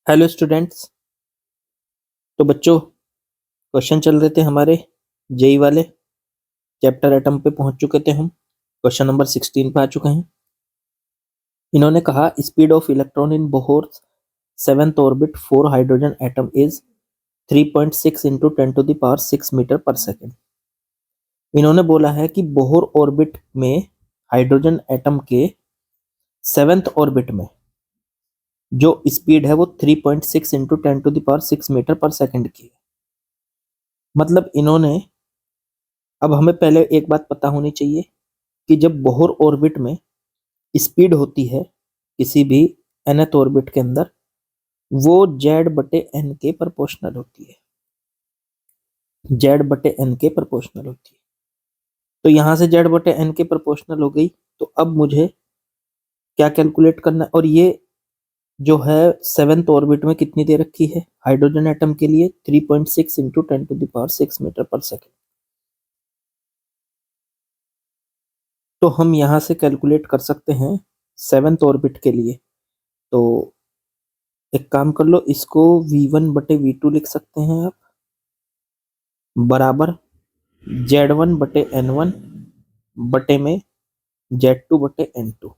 Hello students. तो बच्चों, question चल रहे थे हमारे जेई वाले। चैप्टर एटम पे पहुंच चुके थे हम। क्वेश्चन नंबर 16 पे आ चुके हैं। इन्होंने कहा speed of electron in Bohr seventh orbit for hydrogen atom is 3.6 into 10⁻⁶ metre per second. इन्होंने बोला है कि बोहर ऑर्बिट में हाइड्रोजन एटम के सेवेंथ ऑर्बिट में जो स्पीड है वो 3.6 इंटू 10⁻⁶ मीटर पर सेकेंड की है। मतलब इन्होंने, अब हमें पहले एक बात पता होनी चाहिए कि जब बोहर ऑर्बिट में स्पीड होती है किसी भी nth ऑर्बिट के अंदर, वो z/n के प्रोपोर्शनल होती है। z/n के प्रोपोर्शनल होती है। तो यहां से z/n के प्रोपोर्शनल हो गई। तो अब मुझे क्या कैलकुलेट करना है, और ये जो है सेवेंथ ऑर्बिट में कितनी दे रखी है हाइड्रोजन एटम के लिए? 3.6 इंटू 10⁻⁶ मीटर पर सेकेंड। तो हम यहां से कैलकुलेट कर सकते हैं सेवेंथ ऑर्बिट के लिए। तो एक काम कर लो, इसको v1/v2 लिख सकते हैं आप, बराबर z1/n1 बटे में z2/n2।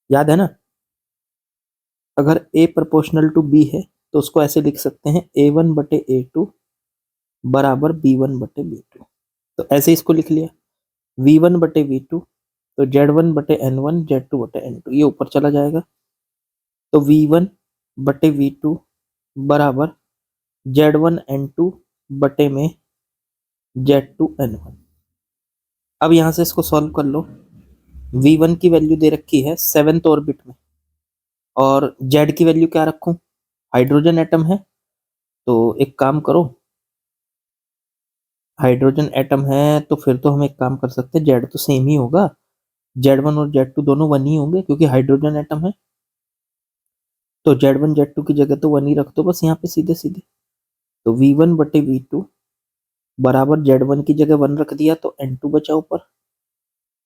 याद है ना? अगर a प्रोपोर्शनल टू b है तो उसको ऐसे लिख सकते हैं a1/a2 बराबर b1/b2। तो ऐसे इसको लिख लिया v1/v2, तो z1/n1 z2/n2 ये ऊपर चला जाएगा। तो v1/v2 बराबर z1n2 बटे में z2n1। अब यहां से इसको सॉल्व कर लो। v1 की वैल्यू दे रखी है सेवेंथ ऑर्बिट में, और z की वैल्यू क्या रखूं? हाइड्रोजन एटम है, तो एक काम करो, हाइड्रोजन एटम है तो फिर तो हम एक काम कर सकते हैं, z तो सेम ही होगा, z1 और z2 दोनों वन ही होंगे क्योंकि हाइड्रोजन एटम है। तो z1 z2 की जगह तो वन ही रख दो बस यहाँ पे सीधे सीधे। तो v1/v2 बराबर z1 की जगह वन रख दिया तो n2 बचा ऊपर,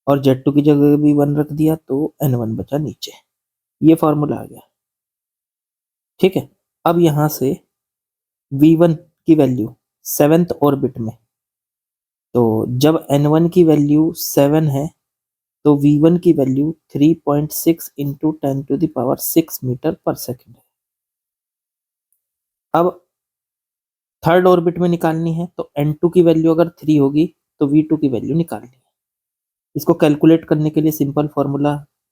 और z2 की जगह भी वन रख दिया तो n1 बचा नीचे। ये फॉर्मूला आ गया। ठीक है। अब यहां से v1 की वैल्यू सेवेंथ ऑर्बिट में, तो जब n1 की वैल्यू 7 है तो v1 की value 3.6 into 10⁻⁶ metre per second है। अब थर्ड ऑर्बिट में निकालनी है, तो n2 की वैल्यू अगर 3 होगी तो v2 की वैल्यू निकालनी है। इसको कैलकुलेट करने के लिए सिंपल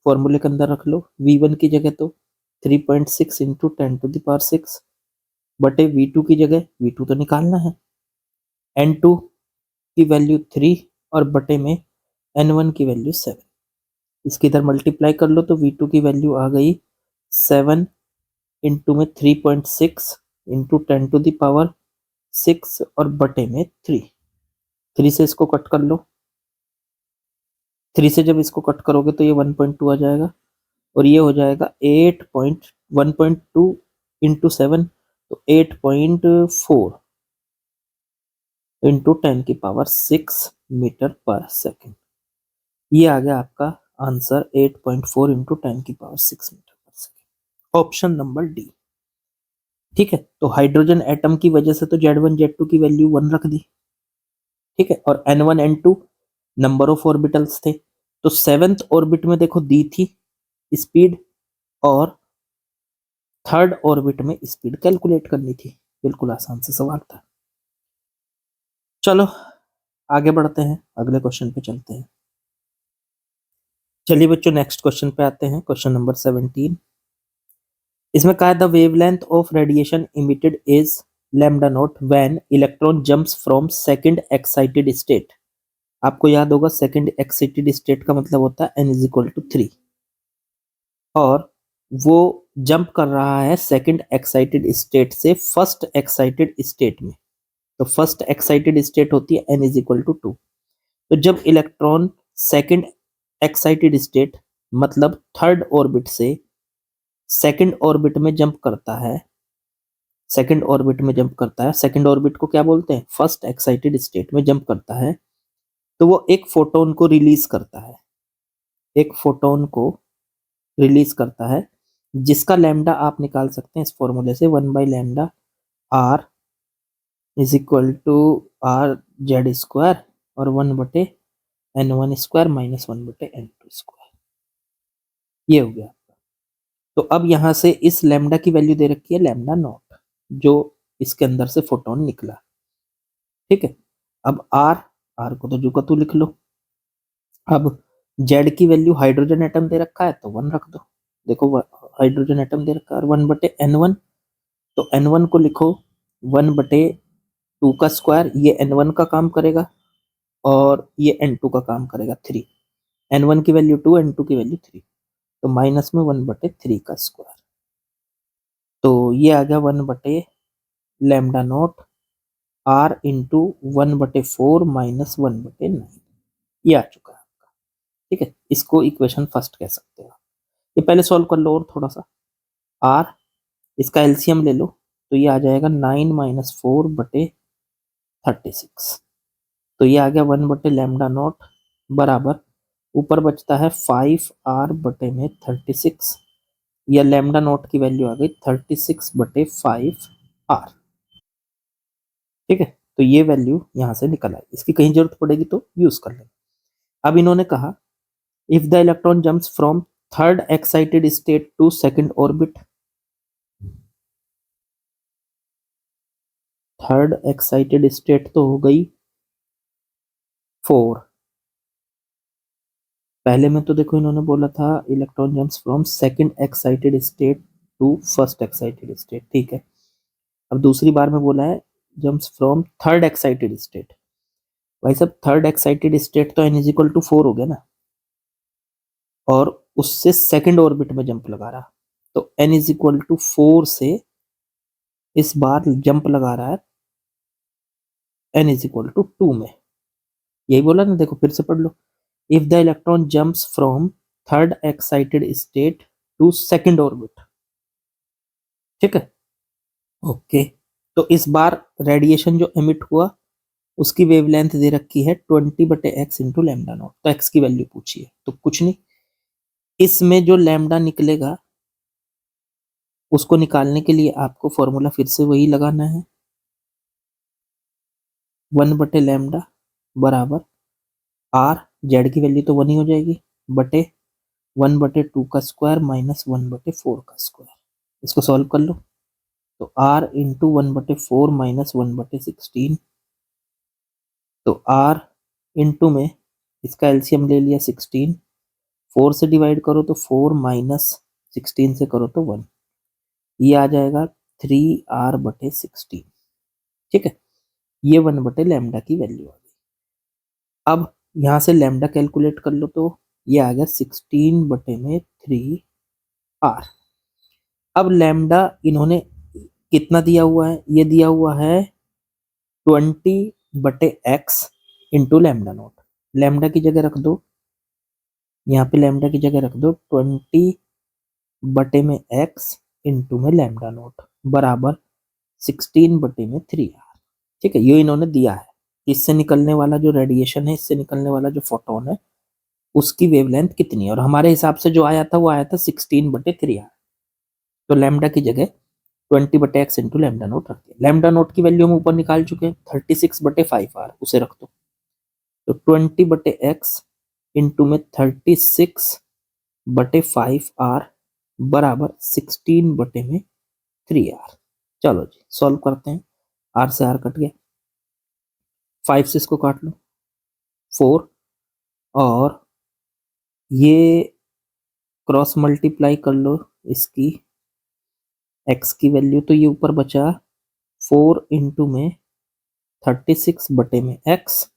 फॉर्मूले के अंदर रख लो। v1 की जगह तो 3.6 इंटू 10⁻⁶ बटे v2 की जगह v2 तो निकालना है, n2 की वैल्यू 3 और बटे में n1 की वैल्यू 7। इसकी इधर मल्टीप्लाई कर लो तो v2 की वैल्यू आ गई 7 इंटू में 3.6 इंटू 10⁻⁶ और बटे में 3 से इसको कट कर लो। 3 से जब इसको कट करोगे तो ये 1.2 आ जाएगा, और ये हो जाएगा 8.1.2 इंटू 7, तो 8.4 इंटू 10⁻⁶ मीटर पर सेकेंड। ये आ गया आपका answer 8.4 into 10⁻⁶ metre per second, option number D. ठीक है। तो हाइड्रोजन एटम की वजह से तो z1 z2 की वैल्यू 1 रख दी। ठीक है। और n1 n2 number of orbitals थे, तो सेवेंथ ऑर्बिट में देखो दी थी स्पीड, और थर्ड ऑर्बिट में स्पीड कैलकुलेट करनी थी। बिल्कुल आसान सा सवाल था। चलो आगे बढ़ते हैं, अगले क्वेश्चन पे चलते हैं। चलिए बच्चों, नेक्स्ट क्वेश्चन पे आते हैं, क्वेश्चन नंबर 17। इसमें कहा है the wavelength of radiation emitted is lambda naught when electron jumps from second excited state. आपको याद होगा सेकंड एक्साइटेड स्टेट का मतलब होता है n=3, और वो जंप कर रहा है सेकंड एक्साइटेड स्टेट से फर्स्ट एक्साइटेड स्टेट में। तो फर्स्ट एक्साइटेड स्टेट होती है n=2। तो जब इलेक्ट्रॉन सेकंड एक्साइटेड स्टेट मतलब थर्ड ऑर्बिट से सेकंड ऑर्बिट में जंप करता है, सेकंड ऑर्बिट में जंप करता है, सेकंड ऑर्बिट को क्या बोलते हैं? फर्स्ट एक्साइटेड स्टेट में जंप करता है, तो वो एक फोटोन को रिलीज करता है, एक फोटोन को रिलीज करता है। जिसका लैम्डा आप निकाल सकते हैं इस फॉर्मूले से, 1/λ R is equal to R Z square और 1/n1² माइनस 1/n2²। ये हो गया। तो अब यहां से इस लैम्डा की वैल्यू दे रखी है लैम्डा नॉट, जो इसके अंदर से फोटोन निकला। ठीक है, अब आर, आर को तो जो का तू लिख लो। अब जेड की वैल्यू, हाइड्रोजन एटम दे रखा है तो 1 रख दो। देखो हाइड्रोजन एटम दे रखा है, 1/n1, तो n1 को लिखो 1/2 ये n1 का काम करेगा और ये n2 का काम करेगा 3। n1 की वैल्यू 2, n2 की वैल्यू 3, तो माइनस में 1/3 तो ये आ गया 1/λ0 आर इंटू 1/4 माइनस 1/9। ये आ चुका है आपका। ठीक है, इसको इक्वेशन फर्स्ट कह सकते हो। ये पहले सॉल्व कर लो और थोड़ा सा। आर, इसका एलसीएम ले लो तो ये आ जाएगा 9 माइनस 4/36। तो ये आ गया 1/λ0 बराबर, ऊपर बचता है 5r/36, या लैम्डा नॉट की वैल्यू आ गई 36/5r। ठीक है, तो ये वैल्यू यहां से निकल आई। इसकी कहीं जरूरत पड़ेगी तो यूज कर लेंगे। अब इन्होंने कहा if the electron jumps from third excited state to second orbit, third excited state तो हो गई 4। पहले में तो देखो इन्होंने बोला था electron jumps from second excited state to first excited state. ठीक है, अब दूसरी बार में बोला है jumps from third excited state. भाई साहब, थर्ड एक्साइटेड स्टेट तो n इज इक्वल टू 4 हो गया ना, और उससे सेकंड ऑर्बिट में जंप लगा रहा, तो n इज इक्वल टू 4 से इस बार जंप लगा रहा है n इज इक्वल टू 2 में। यही बोला ना, देखो फिर से पढ़ लो। If the electron jumps from third excited state to second orbit. ठीक है, ओके। तो इस बार रेडिएशन जो एमिट हुआ उसकी वेवलेंथ दे रखी है 20/x इंटू लैम्डा नॉट। तो x की वैल्यू पूछी है, तो कुछ नहीं, इसमें जो लैम्डा निकलेगा उसको निकालने के लिए आपको फॉर्मूला फिर से वही लगाना है, 1/λ बराबर आर, जेड की वैल्यू तो 1 ही हो जाएगी, बटे 1/2² माइनस 1/4²। इसको सॉल्व कर लो तो r इंटू 1/4 माइनस 1/16, तो r इंटू में इसका एलसीएम ले लिया 16, 4 से डिवाइड करो तो 4 माइनस 16 से करो तो 1, ये आ जाएगा 3r/16। ठीक है, ये 1/λ की वैल्यू आ गई। अब यहाँ से लैम्डा कैलकुलेट कर लो तो ये आ गया 16/3r। अब लैम्डा इन्होंने कितना दिया हुआ है, ये दिया हुआ है 20/x into lambda naught. Lambda की जगह रख दो, यहाँ पे लैम्डा की जगह रख दो 20/x इंटू में लैम्डा नॉट बराबर 16/3r। ठीक है, ये इन्होंने दिया है इससे निकलने वाला जो रेडिएशन है, इससे निकलने वाला जो फोटोन है उसकी वेवलेंथ कितनी है, और हमारे हिसाब से जो आया था वो आया था 16/3r। तो लैम्डा की जगह 20/x इंटू लैम्डा नोट रख दिया। लैम्डा नोट की वैल्यू हम ऊपर निकाल चुके हैं 36/5r, उसे रख दो। तो 20/x इंटू में 36/5r बराबर 16/3r। चलो जी सॉल्व करते हैं। r से r कट गया, 5 से इसको काट लो 4, और ये क्रॉस मल्टीप्लाई कर लो इसकी x की वैल्यू, तो ये ऊपर बचा 4 इंटू में 36/x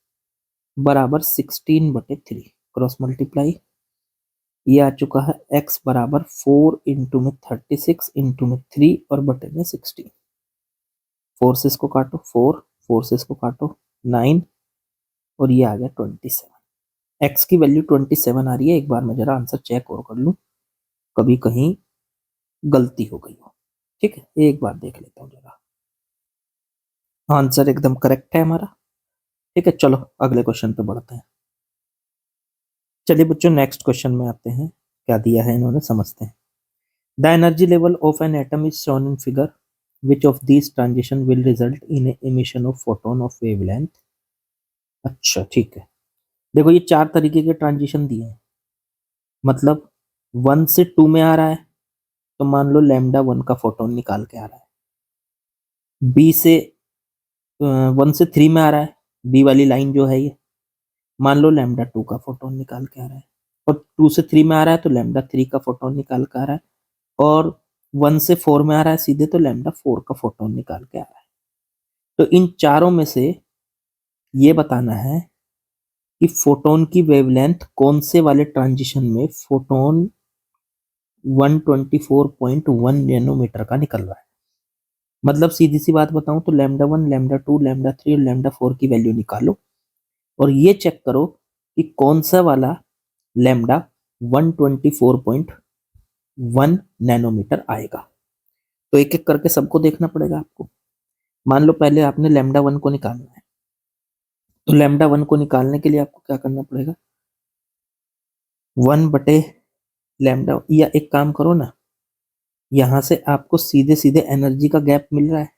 बराबर 16/3, क्रॉस मल्टीप्लाई, ये आ चुका है x बराबर 4 इंटू में 36 इंटू में 3 और बटे में 16। 4 से इसको काटो 4, 4 से इसको काटो 9, और ये आ गया 27। x की वैल्यू 27 आ रही है। एक बार मैं जरा आंसर चेक और कर लूं, कभी कहीं गलती हो गई हो। ठीक है, एक बार देख लेता हूँ जरा। आंसर एकदम करेक्ट है हमारा। ठीक है, चलो अगले क्वेश्चन पे बढ़ते हैं। चलिए बच्चों नेक्स्ट क्वेश्चन में आते हैं, क्या दिया है इन्होंने समझते हैं। The energy level of an atom is shown in figure, which of this transition will result in emission of photon of wavelength. अच्छा ठीक है, देखो ये 4 तरीके के ट्रांजिशन दिए हैं, मतलब 1 से 2 में आ रहा है तो मान लो लैम्डा 1 का फोटोन निकाल के आ रहा है। बी से 1 से 3 में आ रहा है, बी वाली लाइन जो है ये, मान लो लैम्डा 2 का फोटोन निकाल के आ रहा है। और 2 से 3 में आ रहा है तो लैम्डा 3 का फोटोन निकाल के आ रहा है। और 1 से 4 में आ रहा है सीधे तो लैम्डा 4 का फोटोन निकाल के आ रहा है। तो इन चारों में से ये बताना है कि फोटोन की वेवलेंथ कौन से वाले ट्रांजिशन में फोटोन 124.1 नैनोमीटर का निकल रहा है। मतलब सीधी सी बात बताऊं तो लैम्डा 1, लैम्डा 2, लैम्डा 3 और लैम्डा 4 की वैल्यू निकालो और ये चेक करो कि कौन सा वाला लैम्डा 124.1 नैनोमीटर आएगा। तो एक एक करके सबको देखना पड़ेगा आपको। मान लो पहले आपने लैम्डा 1 को निकालना है, तो लैम्डा 1 को निकालने के लिए आपको क्या करना पड़ेगा, 1 बटे लैम्डा, या एक काम करो ना, यहां से आपको सीधे सीधे एनर्जी का गैप मिल रहा है,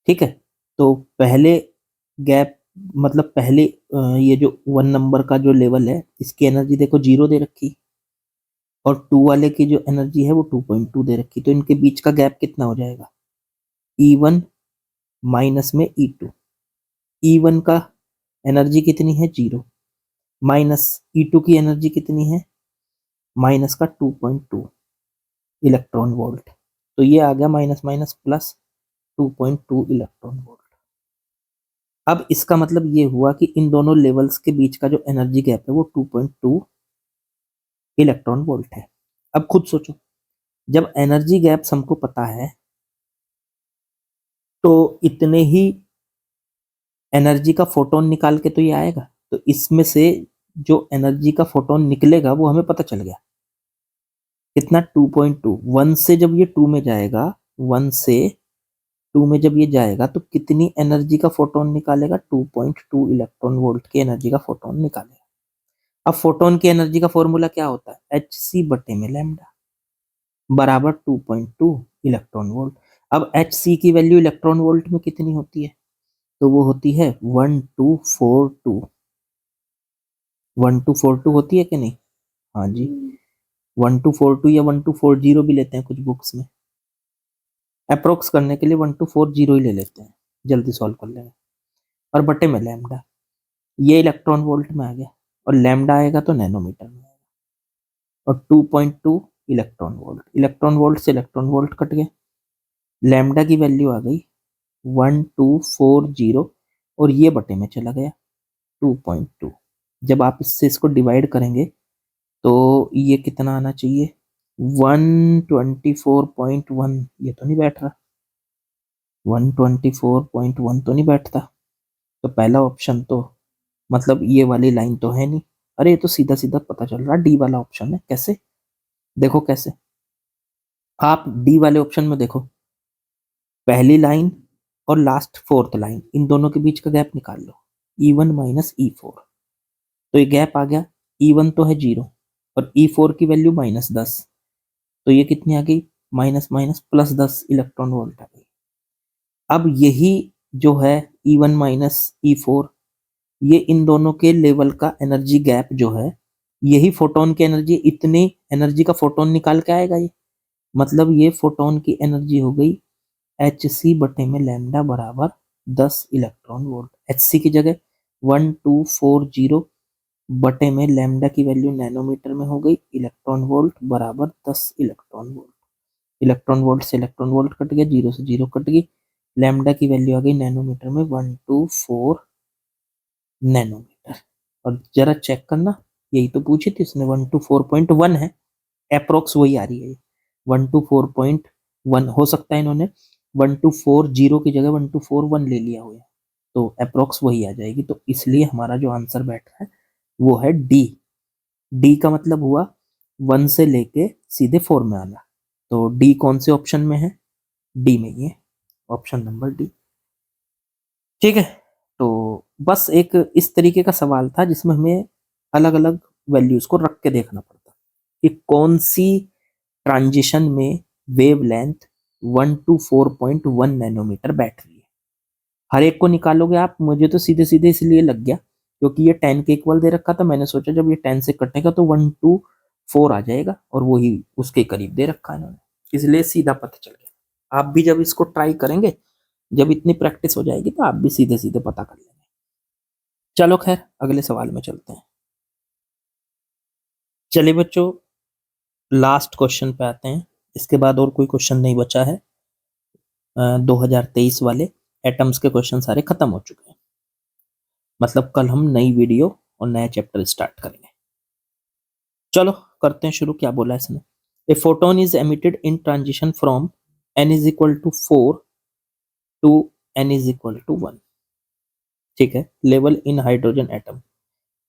ठीक है। तो पहले गैप, मतलब पहले ये जो 1 नंबर का जो लेवल है इसकी एनर्जी देखो 0 दे रखी, और 2 वाले की जो एनर्जी है वो 2.2 दे रखी, तो इनके बीच का गैप कितना हो जाएगा, E1 माइनस में E2। E1 का एनर्जी कितनी है 0, माइनस E2 की एनर्जी कितनी है, माइनस का 2.2 इलेक्ट्रॉन वोल्ट। तो ये आ गया minus minus plus 2.2 electron volt. अब इसका मतलब ये हुआ कि इन दोनों लेवल्स के बीच का जो एनर्जी गैप है वो 2.2 इलेक्ट्रॉन वोल्ट है। अब खुद सोचो, जब एनर्जी गैप हमको पता है तो इतने ही एनर्जी का फोटोन निकाल के तो ये आएगा, तो इसमें से जो एनर्जी का फोटोन निकलेगा वो हमें पता चल गया कितना, 2.2। 1 से जब ये 2 में जाएगा, 1 से 2 में जब ये जाएगा तो कितनी एनर्जी का फोटोन निकालेगा, 2.2 इलेक्ट्रॉन वोल्ट की एनर्जी का फोटोन निकालेगा। अब फोटोन की एनर्जी का फॉर्मूला क्या होता है, एच सी बटे में लैम्डा बराबर 2.2 इलेक्ट्रॉन वोल्ट। अब एच सी की वैल्यू इलेक्ट्रॉन वोल्ट में कितनी होती है, तो वो होती है 1242। 1242 होती है कि नहीं, हाँ जी, 1242 या 1240 भी लेते हैं कुछ बुक्स में, अप्रोक्स करने के लिए 1240 ही ले लेते हैं, जल्दी सॉल्व कर लेंगे। और बटे में लैम्डा, ये इलेक्ट्रॉन वोल्ट में आ गया, और लैम्डा आएगा तो नैनोमीटर में आएगा, और 2.2 इलेक्ट्रॉन वोल्ट, इलेक्ट्रॉन वोल्ट से इलेक्ट्रॉन वोल्ट कट गए, लैम्डा की वैल्यू आ गई 1240, और ये बटे में चला गया 2.2। जब आप इससे इसको डिवाइड करेंगे तो ये कितना आना चाहिए, 124.1, ये तो नहीं बैठ रहा, 124.1 तो नहीं बैठता। तो पहला ऑप्शन तो, मतलब ये वाली लाइन तो है नहीं। अरे ये तो सीधा सीधा पता चल रहा, डी वाला ऑप्शन है। कैसे, देखो कैसे, आप डी वाले ऑप्शन में देखो, पहली लाइन और लास्ट 4th लाइन, इन दोनों के बीच का गैप निकाल लो, E1 माइनस E4। तो ये गैप आ गया, E1 तो है 0 और E4 की वैल्यू -10, तो ये कितनी आ गई, minus minus plus 10 electron volt आ गई। अब यही जो है E1 माइनस E4, ये इन दोनों के लेवल का एनर्जी गैप जो है, यही फोटोन की एनर्जी, इतनी एनर्जी का फोटोन निकाल के आएगा ये, मतलब ये फोटोन की एनर्जी हो गई एच सी बटे में लैम्डा बराबर 10 इलेक्ट्रॉन वोल्ट। एच सी की जगह 1240 बटे में लैम्डा की वैल्यू नैनोमीटर में हो गई, इलेक्ट्रॉन वोल्ट बराबर 10 इलेक्ट्रॉन वोल्ट। इलेक्ट्रॉन वोल्ट से इलेक्ट्रॉन वोल्ट कट गया, 0 से 0 कट गई, लैम्डा की वैल्यू आ गई नैनोमीटर में 124 नैनोमीटर। और जरा चेक करना, यही तो पूछी थी उसने, 124.1 है, अप्रोक्स वही आ रही है, 124.1 हो सकता है इन्होंने 1240 की जगह 1241 ले लिया हुआ, तो अप्रोक्स वही आ जाएगी। तो इसलिए हमारा जो आंसर बैठ रहा है वो है डी। डी का मतलब हुआ 1 से लेके सीधे 4 में आना, तो डी कौन से ऑप्शन में है, डी में ही है, ऑप्शन नंबर डी। ठीक है, तो बस एक इस तरीके का सवाल था जिसमें हमें अलग अलग वैल्यूज को रख के देखना पड़ता कि कौन सी ट्रांजिशन में वेवलेंथ 1 to 4.1 नैनोमीटर बैठ रही है। हर एक को निकालोगे आप, मुझे तो सीधे सीधे इसलिए लग गया क्योंकि ये 10 के इक्वल दे रखा था, मैंने सोचा जब ये 10 से कटेगा तो 1 to 4 आ जाएगा, और वही उसके करीब दे रखा है इन्होंने, इसलिए सीधा पता चल गया। आप भी जब इसको ट्राई करेंगे, जब इतनी प्रैक्टिस हो जाएगी तो आप भी सीधे सीधे पता कर लेंगे। चलो खैर, अगले सवाल में चलते हैं। चलिए बच्चों, लास्ट क्वेश्चन पे आते हैं, इसके बाद और कोई क्वेश्चन नहीं बचा है। 2023 वाले एटम्स के क्वेश्चन सारे खत्म हो चुके हैं, मतलब कल हम नई वीडियो और नया चैप्टर स्टार्ट करेंगे। चलो करते हैं शुरू। क्या बोला इसने? A photon is emitted in transition from n is equal to 4 टू n इज इक्वल टू 1। ठीक है, लेवल इन हाइड्रोजन एटम,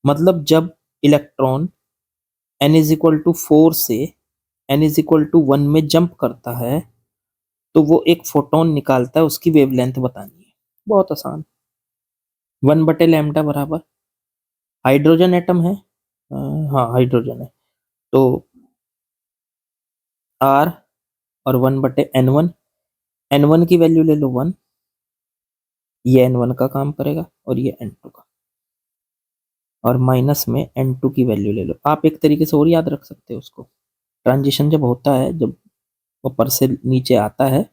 मतलब जब electron n is equal to 4 से n इज इक्वल टू 1 में जंप करता है तो वो एक फोटोन निकालता है, उसकी वेवलेंथ बतानी है। बहुत आसान, 1/λ बराबर हाइड्रोजन एटम है, हाँ हाइड्रोजन है, तो R और 1/N1, N1 की वैल्यू ले लो 1, ये N1 का काम करेगा और ये N2 का, और माइनस में N2 की वैल्यू ले लो। आप एक तरीके से और याद रख सकते हो उसको, ट्रांजिशन जब होता है, जब ऊपर से नीचे आता है,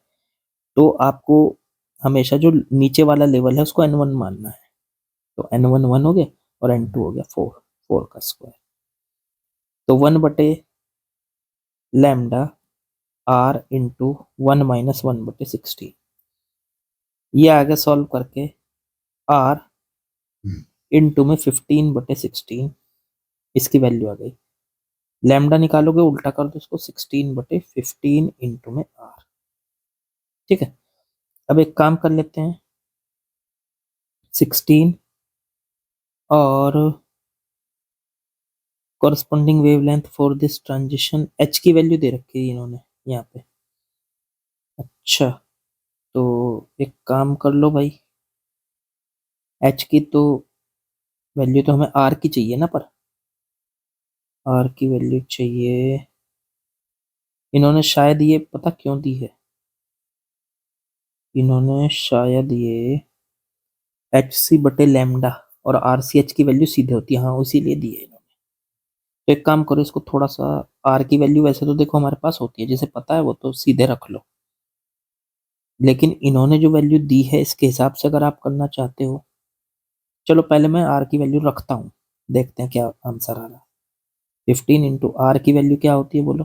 तो आपको हमेशा जो नीचे वाला लेवल है उसको N1 मानना है, तो N1 1 हो गया और N2 हो गया 4, 4 का स्क्वायर, तो 1/λ R इंटू 1 माइनस 1/16, ये आगे सॉल्व करके R इंटू में 15/16, इसकी वैल्यू आ गई। लैम्डा निकालोगे उल्टा कर दो इसको, 16/15 इंटू में R। ठीक है, अब एक काम कर लेते हैं, 16 और corresponding wavelength for this transition, H की वैल्यू दे रखी है इन्होंने यहाँ पे। अच्छा, तो एक काम कर लो भाई, H की तो वैल्यू तो हमें R की चाहिए ना, पर R की वैल्यू चाहिए, इन्होंने शायद ये पता क्यों दी है, इन्होंने शायद ये HC/λ और RCH की वैल्यू सीधे होती है, हाँ इसीलिए दी है इन्होंने। तो एक काम करो, इसको थोड़ा सा, R की वैल्यू वैसे तो देखो हमारे पास होती है, जिसे पता है वो तो सीधे रख लो, लेकिन इन्होंने जो वैल्यू दी है इसके हिसाब से अगर आप करना चाहते हो, चलो पहले मैं R की वैल्यू रखता हूँ, देखते हैं क्या आंसर आ रहा है। 15 इंटू R की वैल्यू क्या होती है बोलो?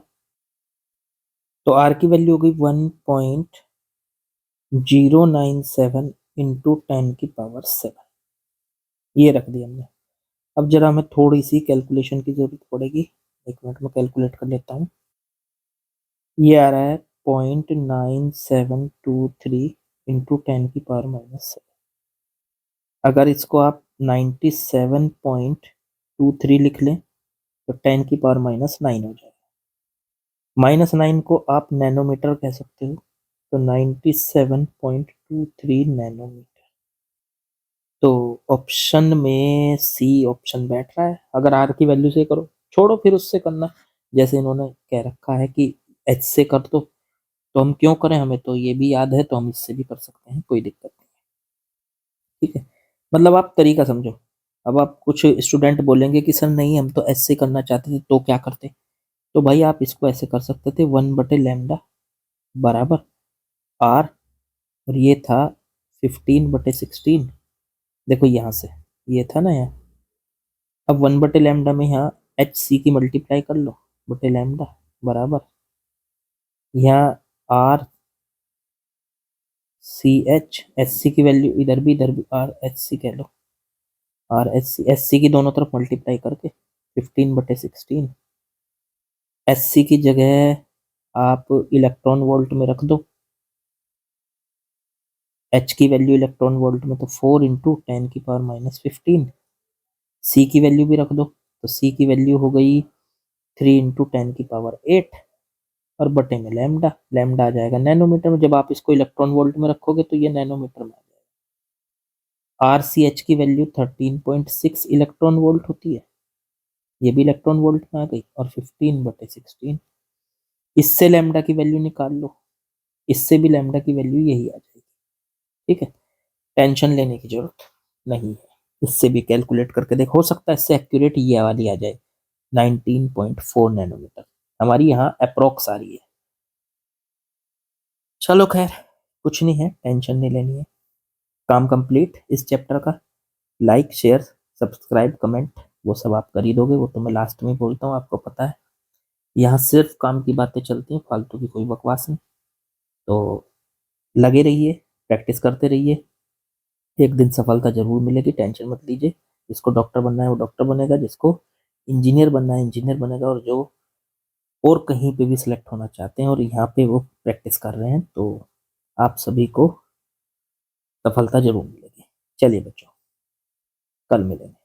तो R की वैल्यू हो गई 1.097 इंटू 10⁻7, ये रख दिया हमने। अब जरा हमें थोड़ी सी कैलकुलेशन की जरूरत पड़ेगी, एक मिनट में कैलकुलेट कर लेता हूँ। ये आ रहा है 0.9723 इंटू 10⁻7। अगर इसको आप 97.23 लिख लें तो 10⁻9 हो जाएगा। -9 को आप नैनोमीटर कह सकते हो, तो 97.23 नैनोमीटर। तो ऑप्शन में सी ऑप्शन बैठ रहा है। अगर आर की वैल्यू से करो, छोड़ो फिर उससे करना, जैसे इन्होंने कह रखा है कि एच से कर दो, तो हम क्यों करें, हमें तो ये भी याद है, तो हम इससे भी कर सकते हैं, कोई दिक्कत नहीं। ठीक है, मतलब आप तरीका समझो। अब आप कुछ स्टूडेंट बोलेंगे कि सर नहीं हम तो एच से करना चाहते थे, तो क्या करते? तो भाई आप इसको ऐसे कर सकते थे, 1/λ बराबर आर, और ये था 15/16। देखो यहाँ से ये था ना यहाँ, अब 1/λ में यहाँ एच सी की मल्टीप्लाई कर लो बटे लैम्डा बराबर, यहाँ R C H, H C की वैल्यू इधर भी आर एच सी कह लो, आर एच सी की दोनों तरफ मल्टीप्लाई करके 15/16, एच सी की जगह आप इलेक्ट्रॉन वोल्ट में रख दो, एच की वैल्यू इलेक्ट्रॉन वोल्ट में तो 4 इंटू 10⁻15, सी की वैल्यू भी रख दो, तो सी की वैल्यू हो गई 3 इंटू 10⁸, और बटे में लैम्डा, लैम्डा आ जाएगा नैनोमीटर में, जब आप इसको इलेक्ट्रॉन वोल्ट में रखोगे तो ये नैनोमीटर में आ जाएगा। आर सी एच की वैल्यू 13.6 इलेक्ट्रॉन वोल्ट होती है, ये भी इलेक्ट्रॉन वोल्ट में आ गई, और 15/16 इससे लैम्डा की वैल्यू निकाल लो, इससे भी लैम्डा की वैल्यू यही आ जाएगी। ठीक है, टेंशन लेने की जरूरत नहीं है। इससे भी कैलकुलेट करके देखो, हो सकता है इससे एक्यूरेट ये वाली आ जाए 19.4 नैनोमीटर, हमारी यहाँ अप्रोक्स आ रही है। चलो खैर, कुछ नहीं है, टेंशन नहीं लेनी है। काम कंप्लीट इस चैप्टर का। लाइक शेयर सब्सक्राइब कमेंट वो सब आप कर ही दोगे, वो तो मैं लास्ट में बोलता हूँ, आपको पता है। यहाँ सिर्फ काम की बातें चलती हैं, फालतू की कोई बकवास नहीं। तो लगे रहिए, प्रैक्टिस करते रहिए, एक दिन सफलता जरूर मिलेगी, टेंशन मत लीजिए। जिसको डॉक्टर बनना है वो डॉक्टर बनेगा, जिसको इंजीनियर बनना है इंजीनियर बनेगा, और जो और कहीं पे भी सिलेक्ट होना चाहते हैं और यहाँ पे वो प्रैक्टिस कर रहे हैं, तो आप सभी को सफलता जरूर मिलेगी। चलिए बच्चों, कल मिलेंगे।